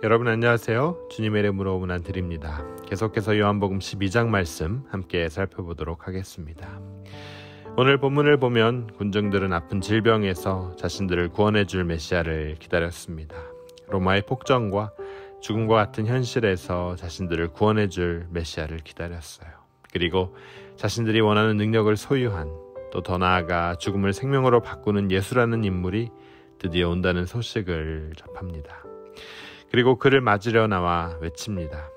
여러분 안녕하세요. 주님의 이름으로 문안 드립니다. 계속해서 요한복음 12장 말씀 함께 살펴보도록 하겠습니다. 오늘 본문을 보면 군중들은 아픈 질병에서 자신들을 구원해 줄 메시아를 기다렸습니다. 로마의 폭정과 죽음과 같은 현실에서 자신들을 구원해 줄 메시아를 기다렸어요. 그리고 자신들이 원하는 능력을 소유한, 또 더 나아가 죽음을 생명으로 바꾸는 예수라는 인물이 드디어 온다는 소식을 접합니다. 그리고 그를 맞으려 나와 외칩니다.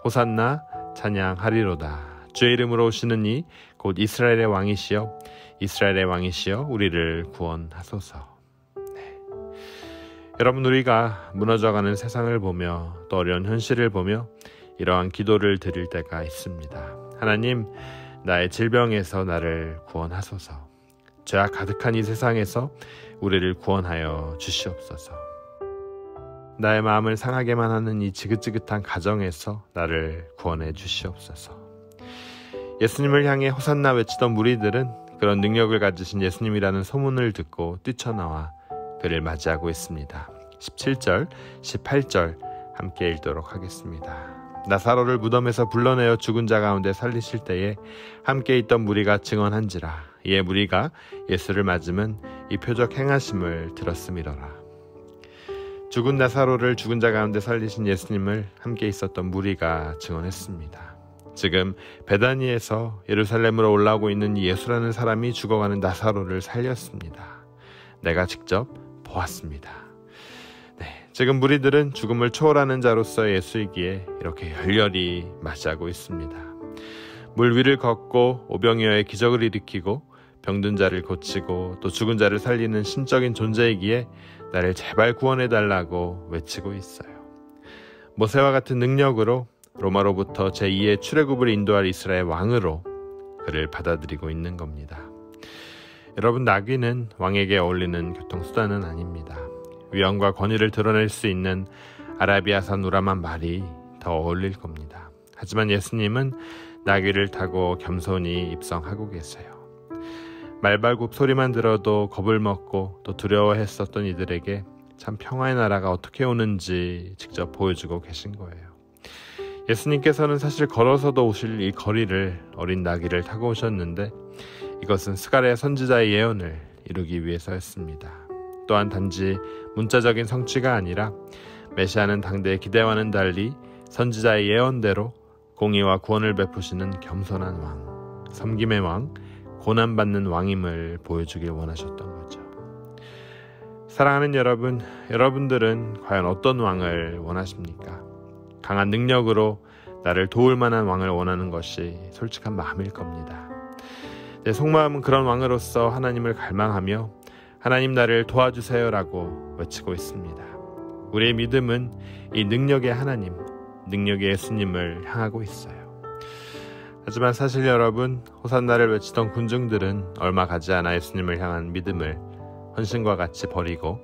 호산나 찬양하리로다. 주의 이름으로 오시는 이 곧 이스라엘의 왕이시여, 이스라엘의 왕이시여 우리를 구원하소서. 여러분, 우리가 무너져가는 세상을 보며 또 어려운 현실을 보며 이러한 기도를 드릴 때가 있습니다. 하나님, 나의 질병에서 나를 구원하소서. 죄악 가득한 이 세상에서 우리를 구원하여 주시옵소서. 나의 마음을 상하게만 하는 이 지긋지긋한 가정에서 나를 구원해 주시옵소서. 예수님을 향해 호산나 외치던 무리들은 그런 능력을 가지신 예수님이라는 소문을 듣고 뛰쳐나와 그를 맞이하고 있습니다. 17절, 18절 함께 읽도록 하겠습니다. 나사로를 무덤에서 불러내어 죽은 자 가운데 살리실 때에 함께 있던 무리가 증언한지라. 이에 무리가 예수를 맞으면 이 표적 행하심을 들었음이로라. 죽은 나사로를 죽은 자 가운데 살리신 예수님을 함께 있었던 무리가 증언했습니다. 지금 베다니에서 예루살렘으로 올라오고 있는 이 예수라는 사람이 죽어가는 나사로를 살렸습니다. 내가 직접 보았습니다. 지금 무리들은 죽음을 초월하는 자로서 예수이기에 이렇게 열렬히 맞이하고 있습니다. 물 위를 걷고 오병이어의 기적을 일으키고 병든 자를 고치고 또 죽은 자를 살리는 신적인 존재이기에 나를 제발 구원해달라고 외치고 있어요. 모세와 같은 능력으로 로마로부터 제2의 출애굽을 인도할 이스라엘 왕으로 그를 받아들이고 있는 겁니다. 여러분, 나귀는 왕에게 어울리는 교통수단은 아닙니다. 위엄과 권위를 드러낼 수 있는 아라비아산 우람한 말이 더 어울릴 겁니다. 하지만 예수님은 나귀를 타고 겸손히 입성하고 계세요. 말발굽 소리만 들어도 겁을 먹고 또 두려워했었던 이들에게 참 평화의 나라가 어떻게 오는지 직접 보여주고 계신 거예요. 예수님께서는 사실 걸어서도 오실 이 거리를 어린 나귀를 타고 오셨는데 이것은 스가랴 선지자의 예언을 이루기 위해서였습니다. 또한 단지 문자적인 성취가 아니라 메시아는 당대의 기대와는 달리 선지자의 예언대로 공의와 구원을 베푸시는 겸손한 왕, 섬김의 왕, 고난받는 왕임을 보여주길 원하셨던 거죠. 사랑하는 여러분, 여러분들은 과연 어떤 왕을 원하십니까? 강한 능력으로 나를 도울 만한 왕을 원하는 것이 솔직한 마음일 겁니다. 내 속마음은 그런 왕으로서 하나님을 갈망하며 하나님 나를 도와주세요라고 외치고 있습니다. 우리의 믿음은 이 능력의 하나님, 능력의 예수님을 향하고 있어요. 하지만 사실 여러분, 호산나를 외치던 군중들은 얼마 가지 않아 예수님을 향한 믿음을 헌신과 같이 버리고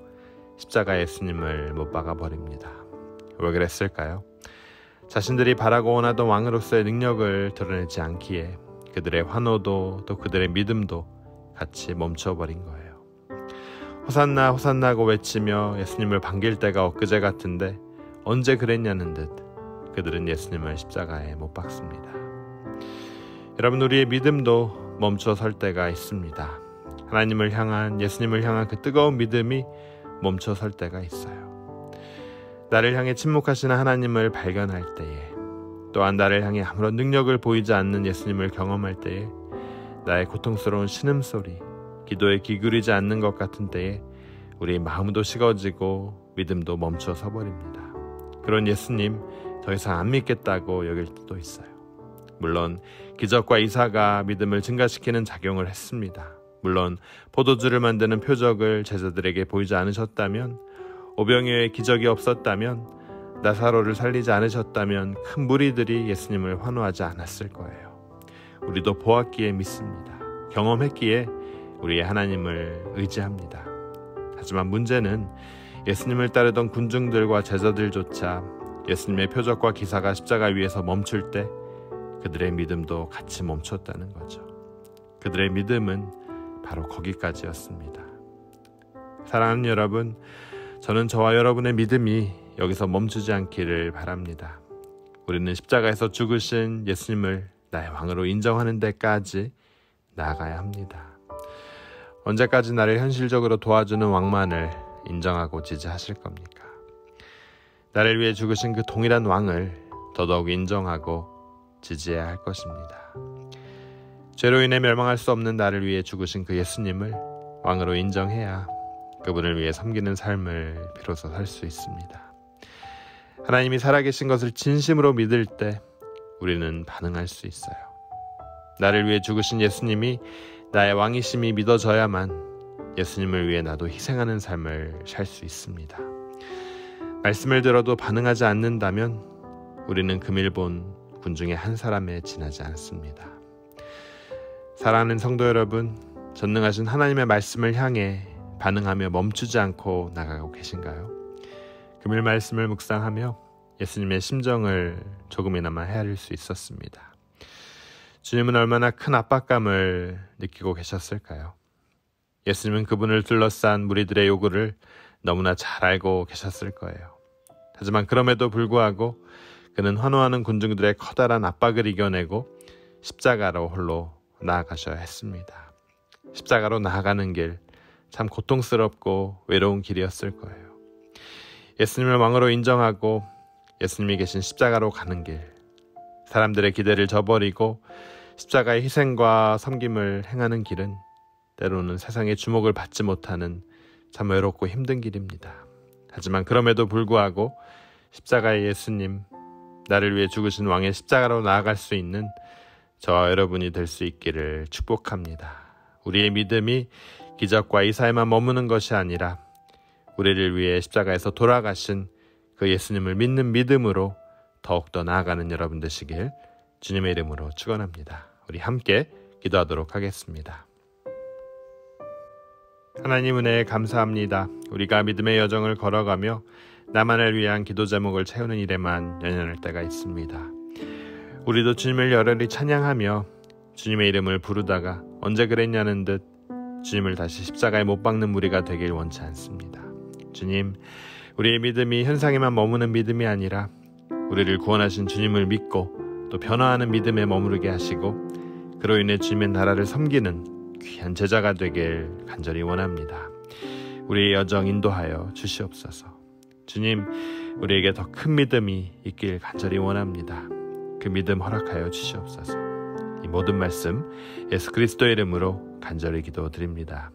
십자가 예수님을 못 박아 버립니다. 왜 그랬을까요? 자신들이 바라고 원하던 왕으로서의 능력을 드러내지 않기에 그들의 환호도 또 그들의 믿음도 같이 멈춰버린 거예요. 호산나 호산나고 외치며 예수님을 반길 때가 엊그제 같은데 언제 그랬냐는 듯 그들은 예수님을 십자가에 못 박습니다. 여러분, 우리의 믿음도 멈춰 설 때가 있습니다. 하나님을 향한, 예수님을 향한 그 뜨거운 믿음이 멈춰 설 때가 있어요. 나를 향해 침묵하시는 하나님을 발견할 때에, 또한 나를 향해 아무런 능력을 보이지 않는 예수님을 경험할 때에, 나의 고통스러운 신음소리, 기도에 기울이지 않는 것 같은 때에 우리 마음도 식어지고 믿음도 멈춰 서버립니다. 그런 예수님 더 이상 안 믿겠다고 여길 때도 있어요. 물론 기적과 이사가 믿음을 증가시키는 작용을 했습니다. 물론 포도주를 만드는 표적을 제자들에게 보이지 않으셨다면, 오병이어의 기적이 없었다면, 나사로를 살리지 않으셨다면 큰 무리들이 예수님을 환호하지 않았을 거예요. 우리도 보았기에 믿습니다. 경험했기에 우리의 하나님을 의지합니다. 하지만 문제는 예수님을 따르던 군중들과 제자들조차 예수님의 표적과 기사가 십자가 위에서 멈출 때 그들의 믿음도 같이 멈췄다는 거죠. 그들의 믿음은 바로 거기까지였습니다. 사랑하는 여러분, 저는 저와 여러분의 믿음이 여기서 멈추지 않기를 바랍니다. 우리는 십자가에서 죽으신 예수님을 나의 왕으로 인정하는 데까지 나아가야 합니다. 언제까지 나를 현실적으로 도와주는 왕만을 인정하고 지지하실 겁니까? 나를 위해 죽으신 그 동일한 왕을 더더욱 인정하고 지지해야 할 것입니다. 죄로 인해 멸망할 수 없는 나를 위해 죽으신 그 예수님을 왕으로 인정해야 그분을 위해 섬기는 삶을 비로소 살 수 있습니다. 하나님이 살아계신 것을 진심으로 믿을 때 우리는 반응할 수 있어요. 나를 위해 죽으신 예수님이 나의 왕이심이 믿어져야만 예수님을 위해 나도 희생하는 삶을 살 수 있습니다. 말씀을 들어도 반응하지 않는다면 우리는 금일본 군중의 한 사람에 지나지 않습니다. 사랑하는 성도 여러분, 전능하신 하나님의 말씀을 향해 반응하며 멈추지 않고 나가고 계신가요? 금일 말씀을 묵상하며 예수님의 심정을 조금이나마 헤아릴 수 있었습니다. 주님은 얼마나 큰 압박감을 느끼고 계셨을까요? 예수님은 그분을 둘러싼 무리들의 요구를 너무나 잘 알고 계셨을 거예요. 하지만 그럼에도 불구하고 그는 환호하는 군중들의 커다란 압박을 이겨내고 십자가로 홀로 나아가셔야 했습니다. 십자가로 나아가는 길, 참 고통스럽고 외로운 길이었을 거예요. 예수님을 왕으로 인정하고 예수님이 계신 십자가로 가는 길, 사람들의 기대를 저버리고 십자가의 희생과 섬김을 행하는 길은 때로는 세상의 주목을 받지 못하는 참 외롭고 힘든 길입니다. 하지만 그럼에도 불구하고 십자가의 예수님, 나를 위해 죽으신 왕의 십자가로 나아갈 수 있는 저와 여러분이 될 수 있기를 축복합니다. 우리의 믿음이 기적과 이사에만 머무는 것이 아니라 우리를 위해 십자가에서 돌아가신 그 예수님을 믿는 믿음으로 더욱더 나아가는 여러분 되시길 주님의 이름으로 축원합니다. 우리 함께 기도하도록 하겠습니다. 하나님 은혜에 감사합니다. 우리가 믿음의 여정을 걸어가며 나만을 위한 기도 제목을 채우는 일에만 연연할 때가 있습니다. 우리도 주님을 열렬히 찬양하며 주님의 이름을 부르다가 언제 그랬냐는 듯 주님을 다시 십자가에 못 박는 무리가 되길 원치 않습니다. 주님, 우리의 믿음이 현상에만 머무는 믿음이 아니라 우리를 구원하신 주님을 믿고 또 변화하는 믿음에 머무르게 하시고 그로 인해 주님의 나라를 섬기는 귀한 제자가 되길 간절히 원합니다. 우리의 여정 인도하여 주시옵소서. 주님, 우리에게 더 큰 믿음이 있길 간절히 원합니다. 그 믿음 허락하여 주시옵소서. 이 모든 말씀 예수 그리스도의 이름으로 간절히 기도드립니다.